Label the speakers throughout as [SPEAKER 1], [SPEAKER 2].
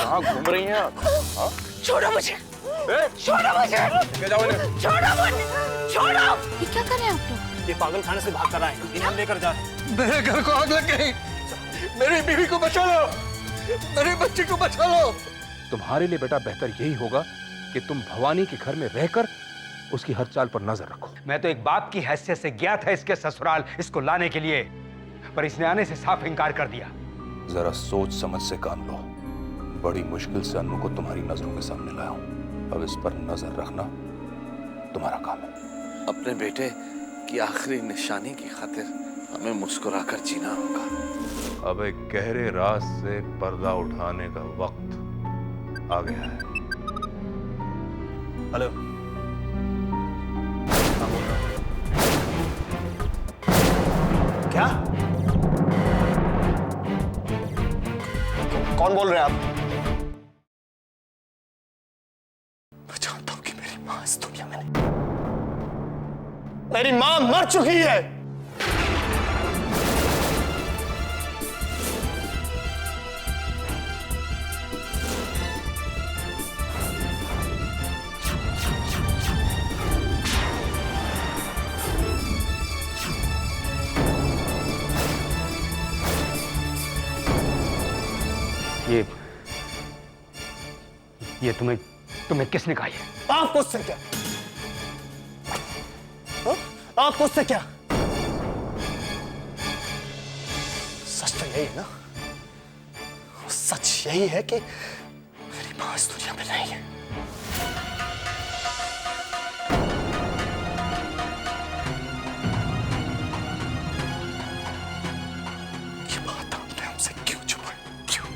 [SPEAKER 1] कहाँ घूम रही हैं आप? हाँ?
[SPEAKER 2] छोड़ो मुझे, छोड़ो मुझे,
[SPEAKER 1] जाओ इन्हें।
[SPEAKER 2] छोड़ो मुझे, छोड़ो।
[SPEAKER 3] ये क्या कर रहे हैं आप लोग?
[SPEAKER 4] ये पागल खाने से भाग कर आए, इन्हें हम लेकर जा रहे हैं।
[SPEAKER 1] मेरे घर को आग लग गई, मेरी बीवी को बचा लो, मेरे बच्चे को बचा लो। तुम्हारे लिए बेटा बेहतर यही होगा कि तुम भवानी के घर में रहकर उसकी हर चाल पर नजर रखो।
[SPEAKER 5] मैं तो एक बाप की हैसियत से गया था इसके ससुराल इसको लाने के लिए, पर इसने आने से साफ इनकार कर दिया।
[SPEAKER 1] जरा सोच समझ से काम लो। बड़ी मुश्किल से अनु को तुम्हारी नजरों के सामने लाया हूं। अब इस पर नजर रखना तुम्हारा काम है।
[SPEAKER 6] अपने बेटे की आखिरी निशानी की खातिर हमें मुस्कुराकर जीना होगा।
[SPEAKER 1] अब एक गहरे राज से पर्दा उठाने का वक्त आ गया है।
[SPEAKER 4] हेलो, क्या? कौन बोल रहे हैं आप?
[SPEAKER 6] मैं जानता हूं कि मेरी मां इस दुनिया में नहीं।
[SPEAKER 4] मेरी मां मर चुकी है।
[SPEAKER 5] ये तुम्हें किसने कहा है?
[SPEAKER 4] आपको उससे क्या? हाँ? आपको उससे क्या? सच तो यही है ना? सच यही है कि मेरी मां इस दुनिया में नहीं है। ये बात आपने हमसे क्यों छुपाई? क्यों?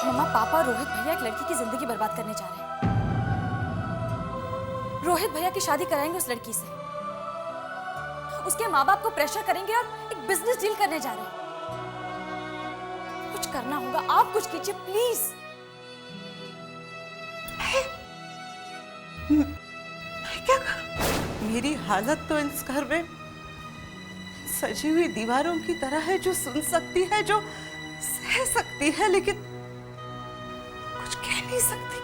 [SPEAKER 3] मम्मा, पापा रोहित भैया एक लड़की की जिंदगी बर्बाद करने जा रहे हैं। रोहित भैया की शादी कराएंगे उस लड़की से, उसके माँ बाप को प्रेशर करेंगे और एक बिजनेस डील करने जा रहे हैं। कुछ करना होगा, आप कुछ कीजिए प्लीज।
[SPEAKER 2] मैं क्या करूं? मेरी हालत तो इस घर में सजी हुई दीवारों की तरह है, जो सुन सकती है, जो सह सकती है, लेकिन
[SPEAKER 3] नहीं सकती।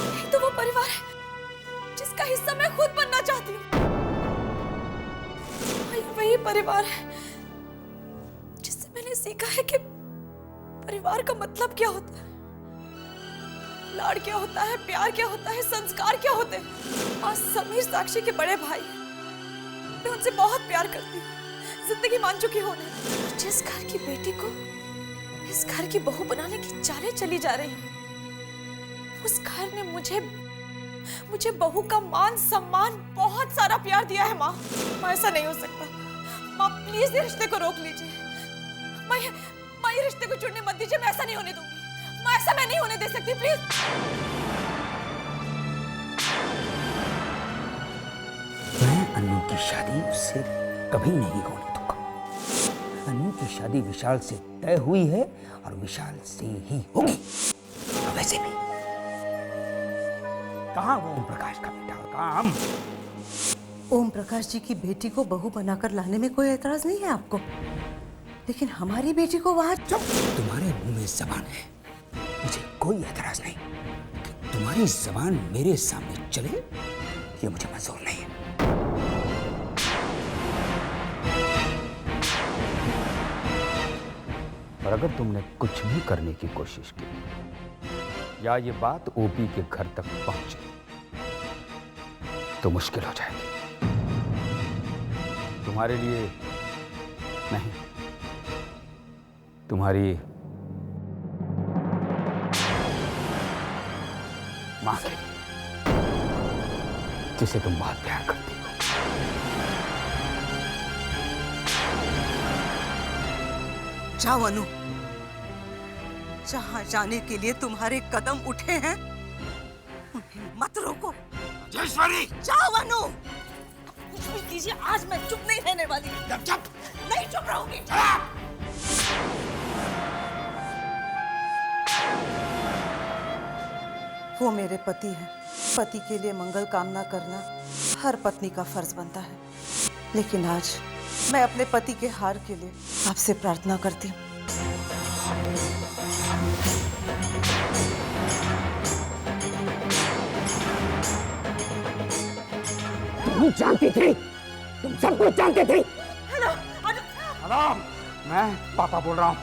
[SPEAKER 3] यही तो वो परिवार है जिसका हिस्सा मैं खुद बनना चाहती हूँ। वही परिवार है जिससे मैंने सीखा है कि परिवार का मतलब क्या होता है, लाड़ क्या होता है, प्यार क्या होता है, संस्कार क्या होते हैं। आज समीर साक्षी के बड़े भाई, मैं उनसे बहुत प्यार करती हूँ, जिंदगी मान चुकी हूँ उन्हें। जिस घर की बेटी को इस घर की बहू बनाने की चालें चली जा रही हैं, उस घर ने मुझे बहू का मान सम्मान बहुत सारा प्यार दिया है। माँ, ऐसा नहीं हो सकता। माँ प्लीज ये रिश्ते को रोक लीजिए। माँ ये रिश्ते को चुनने मत दीजिए, मैं ऐसा नहीं होने दूंगी। माँ ऐसा मैं नहीं होने दे सकती, प्लीज।
[SPEAKER 7] मैं अनु की शादी उससे कभी नहीं होने दूंगा। अनु की शादी विशाल से तय हुई है और विशाल से ही होगी। और वैसे भी कहाँ वो ओम प्रकाश का बेटा और कहाँ हम?
[SPEAKER 2] ओम प्रकाश जी की बेटी को बहू बनाकर लाने में कोई एतराज नहीं है आपको, लेकिन हमारी बेटी को वहां
[SPEAKER 7] तुम्हारे मुंह में जबान है, मुझे कोई एतराज नहीं। तुम्हारी जबान मेरे सामने चले ये मुझे मंजूर नहीं है। और अगर तुमने कुछ भी करने की कोशिश की या ये बात ओपी के घर तक पहुंचे तो मुश्किल हो जाएगी। तुम्हारे लिए नहीं, तुम्हारी मां के लिए, जिसे तुम बहुत प्यार करती हो।
[SPEAKER 2] जाओ अनु, जहां जाने के लिए तुम्हारे कदम उठे हैं उन्हें मत रोको।
[SPEAKER 7] जयश्वरी,
[SPEAKER 2] जाओ अनु, कुछ भी कीजिए, आज मैं चुप नहीं रहने वाली।
[SPEAKER 7] चुप
[SPEAKER 2] नहीं चुप रहूंगी। वो मेरे पति हैं। पति के लिए मंगल कामना करना हर पत्नी का फर्ज बनता है, लेकिन आज मैं अपने पति के हार के लिए आपसे प्रार्थना करती हूँ।
[SPEAKER 7] तुम जानती थी, तुम सब कुछ जानते थे।
[SPEAKER 2] हेलो,
[SPEAKER 7] हेलो, मैं पापा बोल रहा हूँ।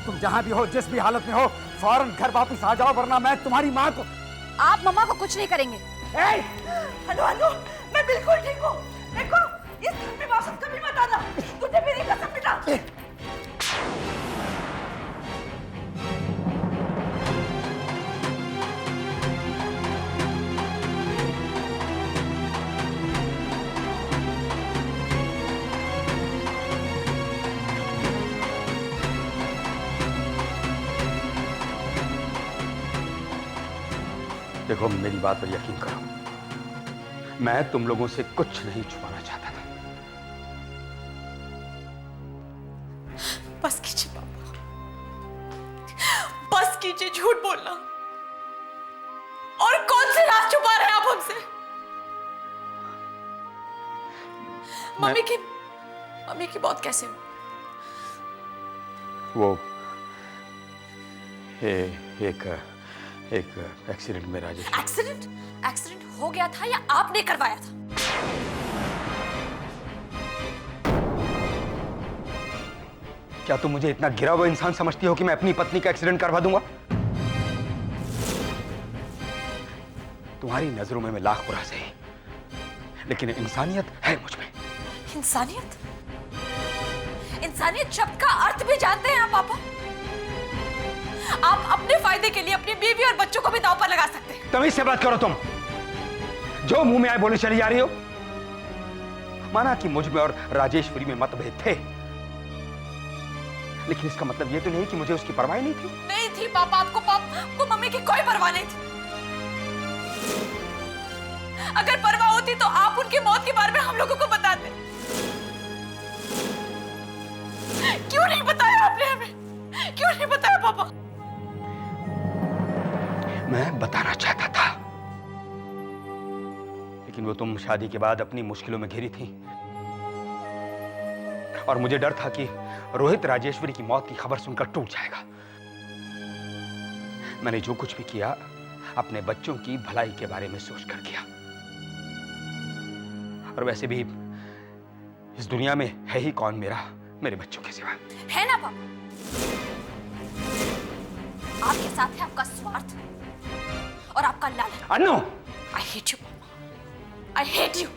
[SPEAKER 7] तुम जहां भी हो, जिस भी हालत में हो, फौरन घर वापस आ जाओ, वरना मैं तुम्हारी माँ को।
[SPEAKER 3] आप मम्मा को कुछ नहीं करेंगे।
[SPEAKER 2] हेलो अनु, मैं बिल्कुल ठीक हूँ। देखो, इस घर में वापस कभी मत आना। तुझे मेरी कसम मिला।
[SPEAKER 5] देखो, मेरी बात पर यकीन करो, मैं तुम लोगों से कुछ नहीं छुपाना चाहता था।
[SPEAKER 3] बस कीजिए पापा, बस कीजिए झूठ बोलना। और कौन से राज छुपा रहे हैं आप हमसे? मम्मी की मौत कैसे हुई?
[SPEAKER 5] वो एक एक्सीडेंट में राजेश।
[SPEAKER 3] एक्सीडेंट हो गया था या आपने करवाया था?
[SPEAKER 5] क्या तुम मुझे इतना गिरा हुआ इंसान समझती हो कि मैं अपनी पत्नी का एक्सीडेंट करवा दूंगा? तुम्हारी नजरों में मैं लाख बुरा सही, लेकिन इंसानियत है मुझ में।
[SPEAKER 3] इंसानियत शब्द का अर्थ भी जानते हैं आप पापा? आप अपने फायदे के लिए अपनी बीवी और बच्चों को भी दांव पर लगा सकते हैं।
[SPEAKER 5] तमीज से बात करो तुम। जो मुंह में आए बोले चली जा रही हो। माना कि मुझ में और राजेश्वरी में मतभेद थे, लेकिन इसका मतलब यह तो नहीं कि मुझे उसकी परवाह नहीं थी।
[SPEAKER 3] नहीं थी पापा, आपको मम्मी की कोई परवाह नहीं थी। अगर परवाह होती तो आप उनकी मौत के बारे में हम लोगों को बताते। क्यों नहीं बताया आपने हमें? क्यों नहीं बताया पापा?
[SPEAKER 5] मैं बताना चाहता था, लेकिन वो तुम शादी के बाद अपनी मुश्किलों में घिरी थी और मुझे डर था कि रोहित राजेश्वरी की मौत की खबर सुनकर टूट जाएगा। मैंने जो कुछ भी किया अपने बच्चों की भलाई के बारे में सोचकर किया। और वैसे भी इस दुनिया में है ही कौन मेरे बच्चों के सिवा।
[SPEAKER 3] है ना पापा, आपके साथ है आपका स्वार्थ और आपका लालच।
[SPEAKER 5] अनु,
[SPEAKER 3] आई हेट यू पापा, I hate you.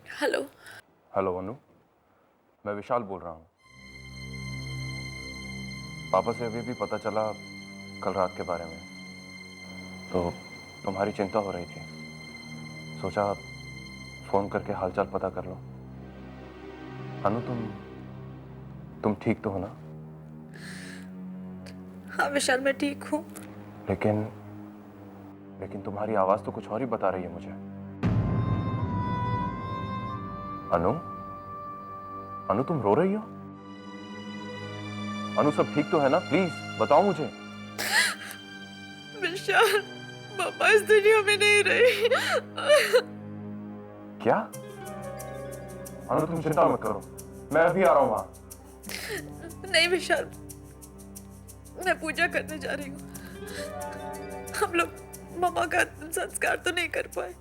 [SPEAKER 3] Hello.
[SPEAKER 1] Hello Anu, मैं विशाल बोल रहा हूँ। पापा से अभी भी पता चला कल रात के बारे में, तो तुम्हारी चिंता हो रही थी। सोचा फोन करके हालचाल पता कर लो। अनु तुम ठीक तो हो ना?
[SPEAKER 3] हाँ विशाल, मैं ठीक हूँ।
[SPEAKER 1] लेकिन तुम्हारी आवाज तो कुछ और ही बता रही है मुझे। अनु तुम रो रही हो? अनु सब ठीक तो है ना? प्लीज बताओ मुझे।
[SPEAKER 3] विशाल, पापा इस दुनिया में नहीं रही।
[SPEAKER 1] क्या? अनु तुम चिंता मत करो, मैं अभी आ रहा हूँ वहां।
[SPEAKER 3] नहीं विशाल, मैं पूजा करने जा रही हूँ। हम लोग मामा का संस्कार तो नहीं कर पाए,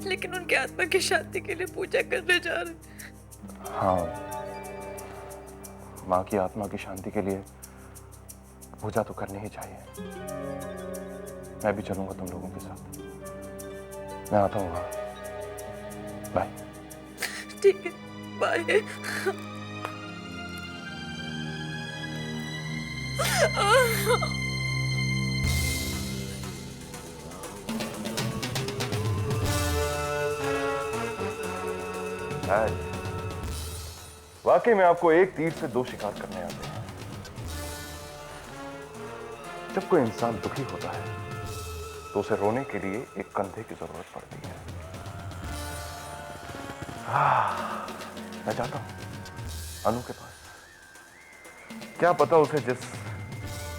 [SPEAKER 3] लेकिन उनके आत्मा की शांति के लिए पूजा करने जा रहे हैं।
[SPEAKER 1] हाँ, माँ की आत्मा की शांति के लिए पूजा तो करनी ही चाहिए। मैं भी चलूंगा तुम लोगों के साथ। मैं आता हूँ वहां। बाय।
[SPEAKER 3] ठीक है, बाय।
[SPEAKER 1] वाकई में आपको एक तीर से दो शिकार करने आते हैं। जब कोई इंसान दुखी होता है तो उसे रोने के लिए एक कंधे की जरूरत पड़ती है। मैं जाता हूं अनु के पास। क्या पता उसे जिस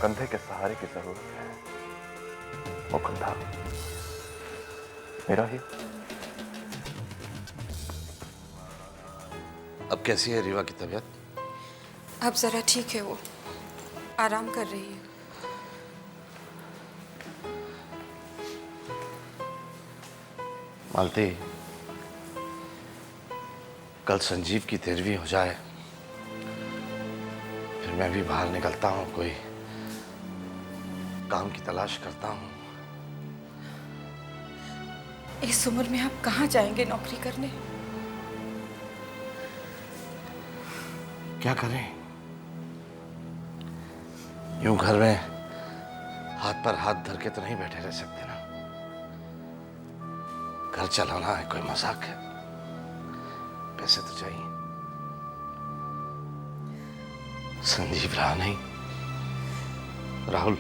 [SPEAKER 1] कंधे के सहारे की जरूरत है वो कंधा मेरा ही।
[SPEAKER 6] अब कैसी है रीवा की तबीयत?
[SPEAKER 3] अब जरा ठीक है, वो आराम कर रही है।
[SPEAKER 6] मालती, कल संजीव की 13वीं हो जाए, फिर मैं भी बाहर निकलता हूँ, कोई काम की तलाश करता हूँ।
[SPEAKER 3] इस उम्र में आप कहाँ जाएंगे नौकरी करने?
[SPEAKER 6] क्या करें, यूं घर में हाथ पर हाथ धर के तो नहीं बैठे रह सकते ना। घर चलाना है कोई मजाक है? पैसे तो चाहिए। संजीव रहा नहीं, राहुल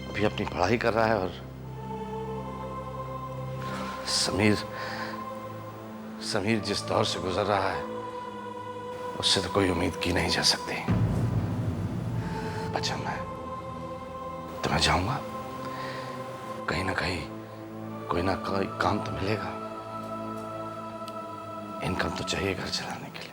[SPEAKER 6] अभी अपनी पढ़ाई कर रहा है और समीर जिस दौर से गुजर रहा है उससे तो कोई उम्मीद की नहीं जा सकती। अच्छा तो मैं जाऊंगा, कहीं ना कहीं कोई ना कोई काम तो मिलेगा। इनकम तो चाहिए घर चलाने के लिए।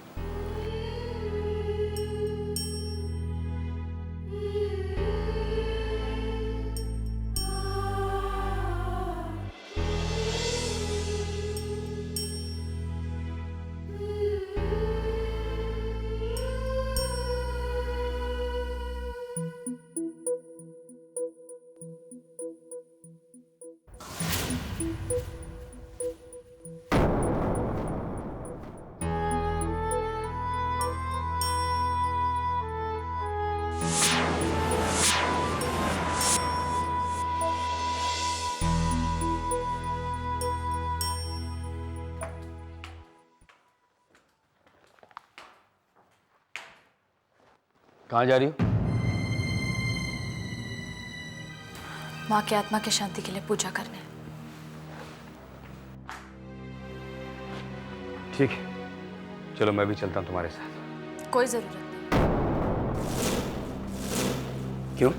[SPEAKER 1] कहाँ जा रही हो?
[SPEAKER 3] माँ की आत्मा की शांति के लिए पूजा करने।
[SPEAKER 1] ठीक है, चलो मैं भी चलता हूँ तुम्हारे साथ।
[SPEAKER 3] कोई जरूरत नहीं।
[SPEAKER 1] क्यों?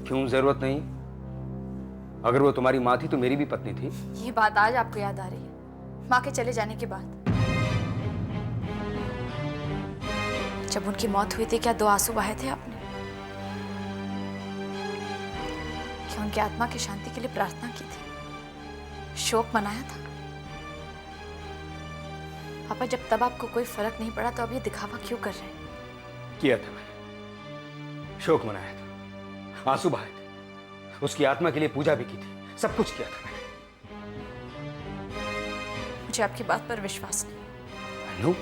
[SPEAKER 1] क्यों जरूरत नहीं? अगर वो तुम्हारी माँ थी तो मेरी भी पत्नी थी।
[SPEAKER 3] ये बात आज आपको याद आ रही है, माँ के चले जाने के बाद? जब उनकी मौत हुई थी क्या 2 आंसू बहाए थे आपने? क्या उनकी आत्मा की शांति के लिए प्रार्थना की थी, शोक मनाया था? पापा जब तब आपको कोई फर्क नहीं पड़ा तो अब ये दिखावा क्यों कर रहे हैं?
[SPEAKER 1] किया था मैंने, शोक मनाया था, आंसू बहाए थे, उसकी आत्मा के लिए पूजा भी की थी, सब कुछ किया था मैंने।
[SPEAKER 3] मुझे आपकी बात पर विश्वास नहीं।
[SPEAKER 1] अनु,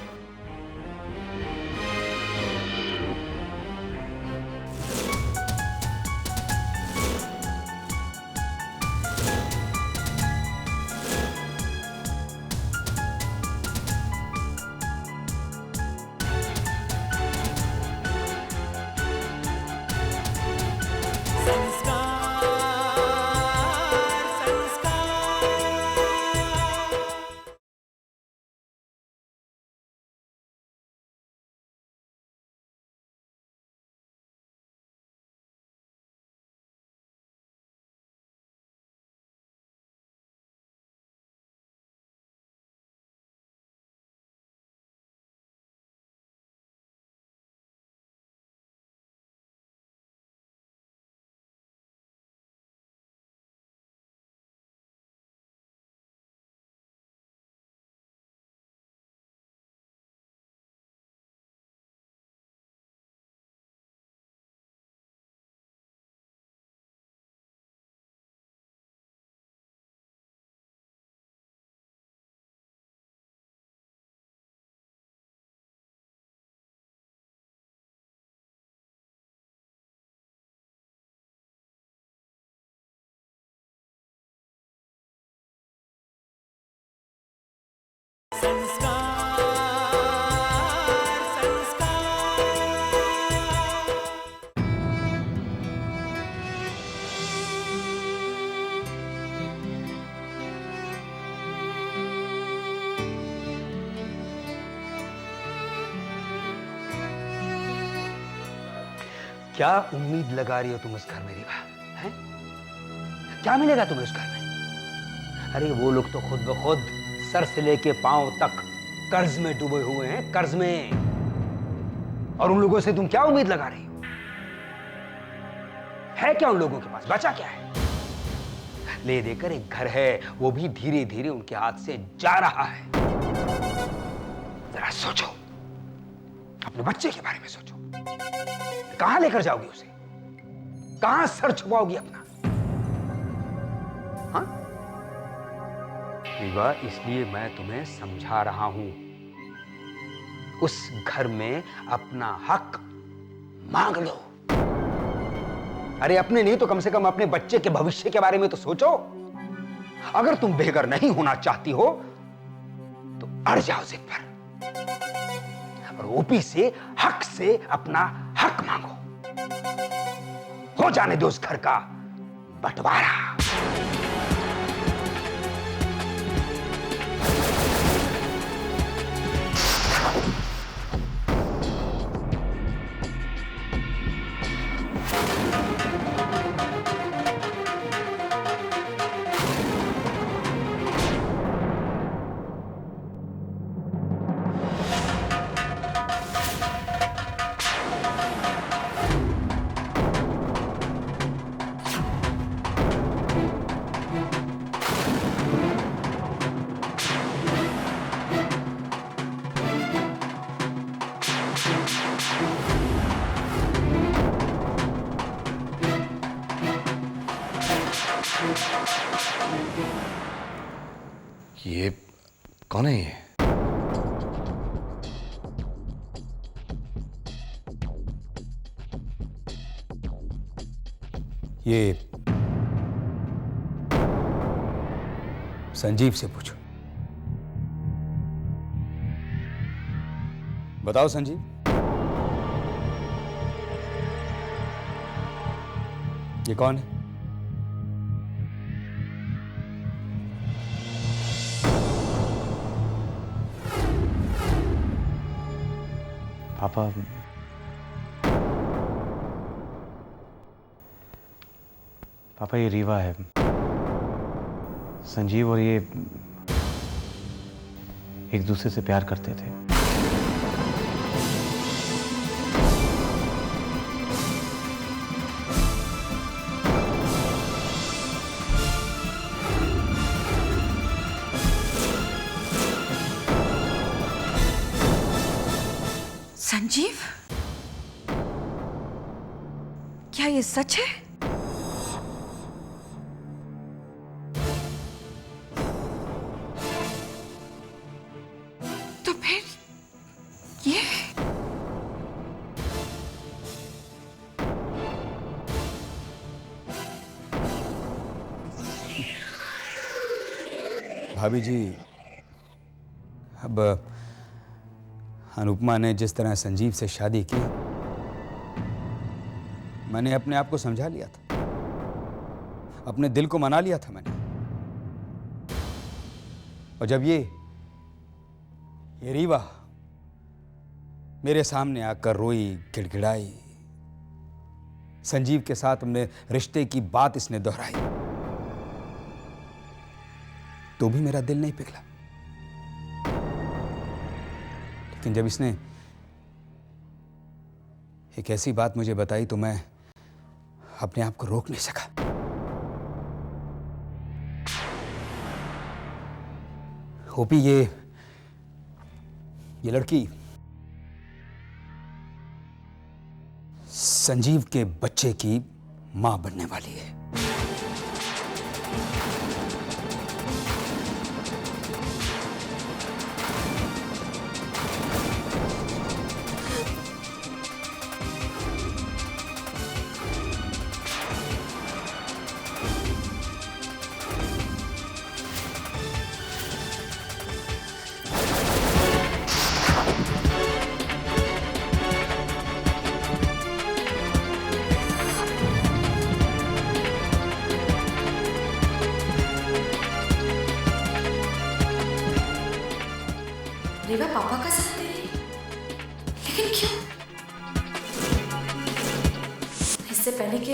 [SPEAKER 1] क्या उम्मीद लगा रही हो तुम उस घर में रिवा? हैं? क्या मिलेगा तुम्हें उस घर में? अरे वो लोग तो खुद ब खुद सर से लेके पांव तक कर्ज में डूबे हुए हैं, कर्ज में। और उन लोगों से तुम क्या उम्मीद लगा रही हो? है क्या उन लोगों के पास? बचा क्या है? ले देकर एक घर है, वो भी धीरे धीरे उनके हाथ से जा रहा है। जरा सोचो, अपने बच्चे के बारे में सोचो। कहां लेकर जाओगी उसे? कहां सर छुपाओगी अपना? हाँ?
[SPEAKER 7] रीवा, इसलिए मैं तुम्हें समझा रहा हूं। उस घर में अपना हक मांग लो। अरे अपने नहीं तो कम से कम अपने बच्चे के भविष्य के बारे में तो सोचो। अगर तुम बेघर नहीं होना चाहती हो तो अड़ जाओ जिद पर और ओपी से हक से अपना हक मांगो। हो जाने दो उस घर का बंटवारा।
[SPEAKER 6] ये कौन है ये?
[SPEAKER 7] ये संजीव से पूछो। बताओ संजीव, ये कौन है?
[SPEAKER 8] पापा, पापा ये रीवा है। संजीव और ये एक दूसरे से प्यार करते थे।
[SPEAKER 3] संजीव, क्या ये सच है? तो फिर ये
[SPEAKER 7] भाभी जी, अब अनुपमा ने जिस तरह संजीव से शादी की, मैंने अपने आप को समझा लिया था, अपने दिल को मना लिया था मैंने। और जब ये रीवा मेरे सामने आकर रोई, गिड़गिड़ाई, संजीव के साथ अपने रिश्ते की बात इसने दोहराई, तो भी मेरा दिल नहीं पिघला। लेकिन जब इसने एक ऐसी बात मुझे बताई तो मैं अपने आप को रोक नहीं सका। ओपी, ये लड़की संजीव के बच्चे की मां बनने वाली है।
[SPEAKER 3] रीवा पापा का साथ दे रही, लेकिन क्यों? इससे पहले कि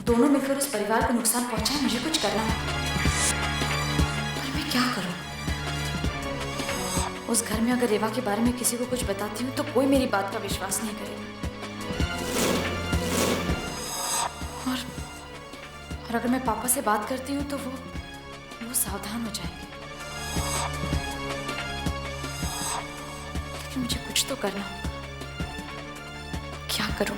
[SPEAKER 3] दोनों मिलकर उस परिवार को नुकसान पहुंचाए, मुझे कुछ करना है। पर मैं क्या करूं? उस घर में अगर रीवा के बारे में किसी को कुछ बताती हूँ तो कोई मेरी बात का विश्वास नहीं करेगा। और अगर मैं पापा से बात करती हूँ तो वो सावधान हो जाएंगे। लेकिन मुझे कुछ तो करना होगा। क्या करूं?